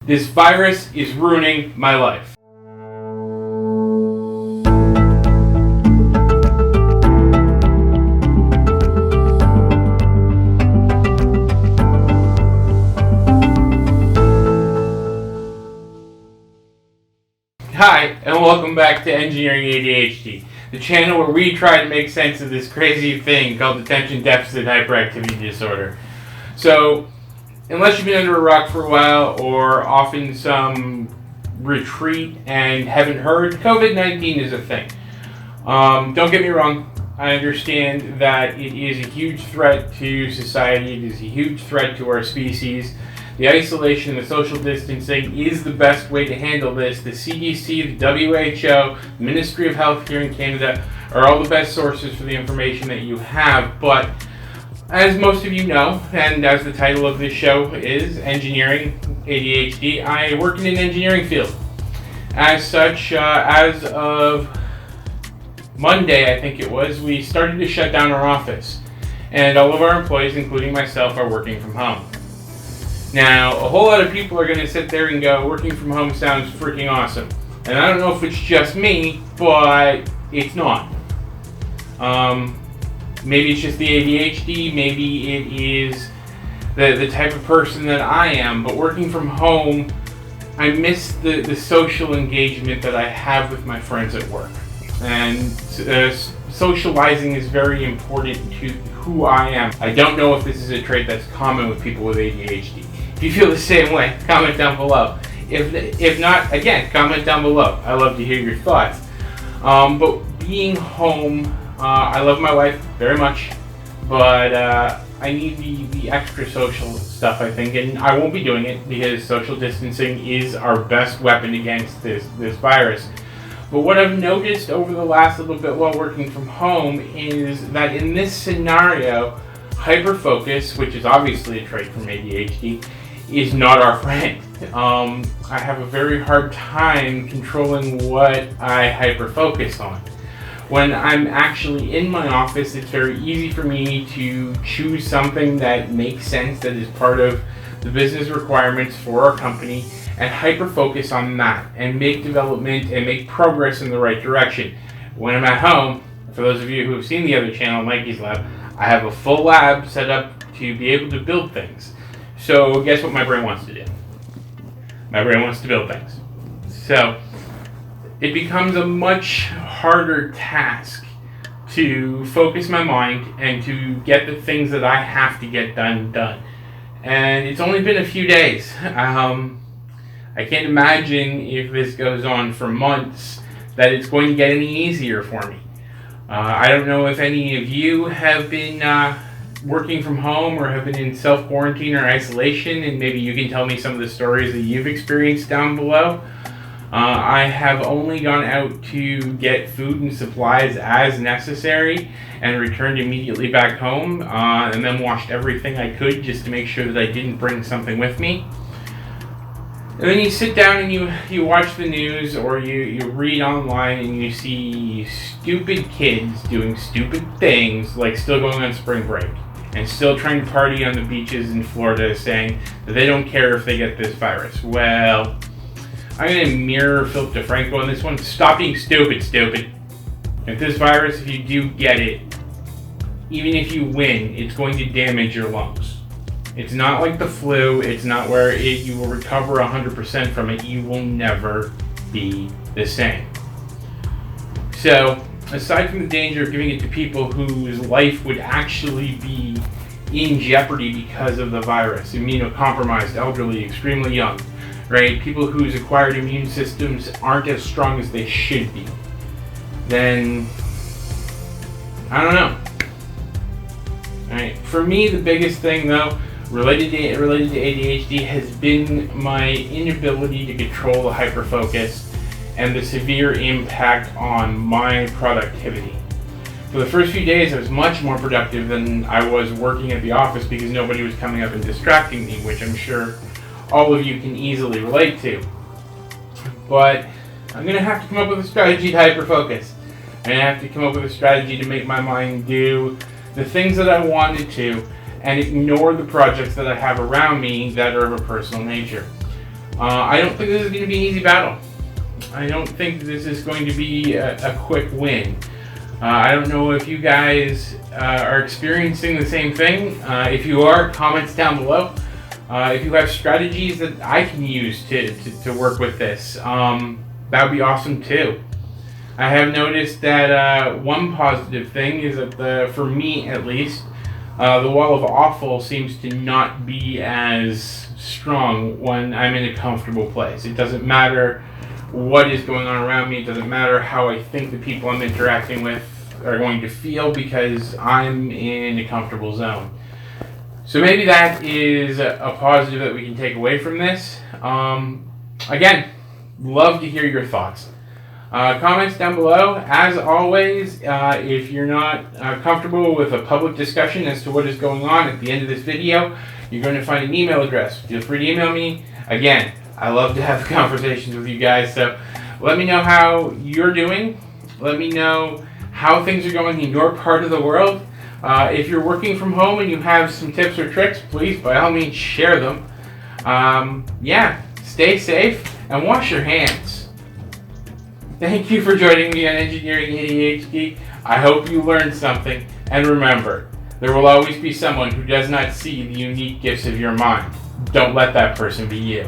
This virus is ruining my life. Hi, and welcome back to Engineering ADHD, the channel where we try to make sense of this crazy thing called attention deficit hyperactivity disorder. So, unless you've been under a rock for a while or off in some retreat and haven't heard, COVID-19 is a thing. Don't get me wrong, I understand that it is a huge threat to society, it is a huge threat to our species. The isolation and the social distancing is the best way to handle this. The CDC, the WHO, the Ministry of Health here in Canada are all the best sources for the information that you have. But as most of you know, and as the title of this show is, Engineering ADHD, I work in an engineering field. As such, as of Monday, I think it was, we started to shut down our office. And all of our employees, including myself, are working from home. Now, a whole lot of people are going to sit there and go, working from home sounds freaking awesome. And I don't know if it's just me, but it's not. Maybe it's just the ADHD, maybe it is the type of person that I am, but working from home, I miss the social engagement that I have with my friends at work. And socializing is very important to who I am. I don't know if this is a trait that's common with people with ADHD. If you feel the same way, comment down below. If not, again, comment down below. I love to hear your thoughts. But being home, I love my wife very much, but I need the extra social stuff, I think, and I won't be doing it because social distancing is our best weapon against this virus. But what I've noticed over the last little bit while working from home is that in this scenario, hyperfocus, which is obviously a trait from ADHD, is not our friend. I have a very hard time controlling what I hyperfocus on. When I'm actually in my office, it's very easy for me to choose something that makes sense, that is part of the business requirements for our company, and hyper-focus on that, and make development and make progress in the right direction. When I'm at home, for those of you who have seen the other channel, Mikey's Lab, I have a full lab set up to be able to build things. So guess what my brain wants to do? My brain wants to build things. So it becomes a much harder task to focus my mind and to get the things that I have to get done. And it's only been a few days. I can't imagine if this goes on for months that it's going to get any easier for me. I don't know if any of you have been working from home or have been in self-quarantine or isolation, and maybe you can tell me some of the stories that you've experienced down below. I have only gone out to get food and supplies as necessary and returned immediately back home, and then washed everything I could just to make sure that I didn't bring something with me. And then you sit down and you watch the news or you read online and you see stupid kids doing stupid things, like still going on spring break and still trying to party on the beaches in Florida, saying that they don't care if they get this virus. Well, I'm going to mirror Philip DeFranco on this one. Stop being stupid. If this virus, if you do get it, even if you win, it's going to damage your lungs. It's not like the flu. It's not where you will recover 100% from it. You will never be the same. So, aside from the danger of giving it to people whose life would actually be in jeopardy because of the virus, immunocompromised, elderly, extremely young, right? People whose acquired immune systems aren't as strong as they should be, then I don't know. All right. For me, the biggest thing though, related to ADHD, has been my inability to control the hyperfocus and the severe impact on my productivity. For the first few days, I was much more productive than I was working at the office because nobody was coming up and distracting me, which I'm sure all of you can easily relate to. But I'm going to have to come up with a strategy to hyperfocus. I'm going to have to come up with a strategy to make my mind do the things that I wanted to and ignore the projects that I have around me that are of a personal nature. I don't think this is going to be an easy battle. I don't think this is going to be a quick win. I don't know if you guys are experiencing the same thing. If you are, comments down below. If you have strategies that I can use to work with this, that would be awesome too. I have noticed that one positive thing is that, for me at least, the wall of awful seems to not be as strong when I'm in a comfortable place. It doesn't matter what is going on around me. It doesn't matter how I think the people I'm interacting with are going to feel, because I'm in a comfortable zone. So maybe that is a positive that we can take away from this. Again, love to hear your thoughts. Comments down below. As always, if you're not comfortable with a public discussion as to what is going on at the end of this video, you're going to find an email address. Feel free to email me. Again, I love to have conversations with you guys, so let me know how you're doing. Let me know how things are going in your part of the world. If you're working from home and you have some tips or tricks, please, by all means, share them. Yeah, stay safe and wash your hands. Thank you for joining me on Engineering ADHD. I hope you learned something. And remember, there will always be someone who does not see the unique gifts of your mind. Don't let that person be you.